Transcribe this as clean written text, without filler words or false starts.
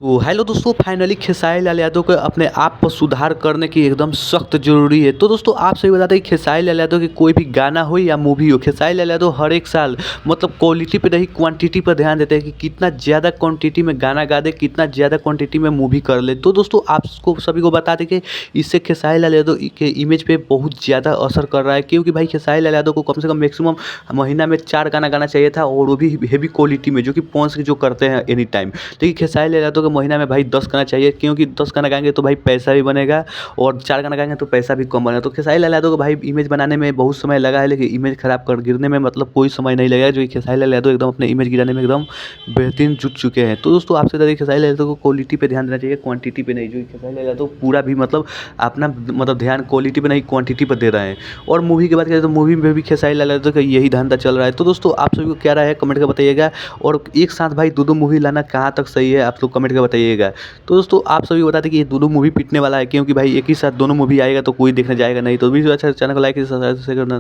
तो हेलो दोस्तों, फाइनली खेसारी लाल यादव को अपने आप पर सुधार करने की एकदम सख्त ज़रूरी है। तो दोस्तों आप सभी बताते हैं कि खेसारी लाल यादव की कोई भी गाना हो या मूवी हो, खेसारी लाल यादव हर एक साल मतलब क्वालिटी पे नहीं क्वांटिटी पर ध्यान देते हैं कि कितना ज़्यादा क्वांटिटी में गाना गा दे, कितना ज़्यादा क्वांटिटी में मूवी कर ले। तो दोस्तों आपको सभी को बता दें कि इससे खेसारी लाल यादव के इमेज पे बहुत ज़्यादा असर कर रहा है, क्योंकि भाई खेसारी लाल यादव को कम से कम मैक्सिमम महीना में 4 गाना गाना चाहिए था, और वो भी हेवी क्वालिटी में, जो कि पॉन्स जो करते हैं एनी टाइम। देखिए खेसारी लाल यादव को महीना में भाई 10 गाना चाहिए, क्योंकि 10 गाना गाएँगे तो भाई पैसा भी बनेगा, और 4 गाना गाएँगे तो पैसा भी कम बनेगा। तो खेसारी लाल यादव को भाई इमेज बनाने में बहुत समय लगा है, लेकिन इमेज खराब कर गिरने में मतलब कोई समय नहीं लगेगा। जो कि खेसारी लाल यादव एकदम अपने इमेज गिराने में एकदम बेहतरीन जुट चुके हैं। तो दोस्तों आपसे ज़्यादा खेसारी लाल यादव को क्वालिटी पे ध्यान देना चाहिए, क्वांटिटी पे नहीं। जो कि खेसारी लाल यादव पूरा भी मतलब अपना मतलब ध्यान क्वालिटी पे नहीं क्वांटिटी पर दे रहे हैं। और मूवी की बात करें तो मूवी में भी खेसारी लाल यादव का यही धंधा चल रहा है। तो दोस्तों आप सभी को क्या राय है कमेंट करके बताइएगा, और एक साथ भाई दो-दो मूवी लाना कहाँ तक सही है, आप लोग कमेंट करके बताइएगा। तो दोस्तों आप सभी बता दें कि ये दोनों मूवी पिटने वाला है, क्योंकि भाई एक ही साथ दोनों मूवी आएगा तो कोई देखने जाएगा नहीं। तो भी अच्छा चैनल को लाइक, सब्सक्राइब करना।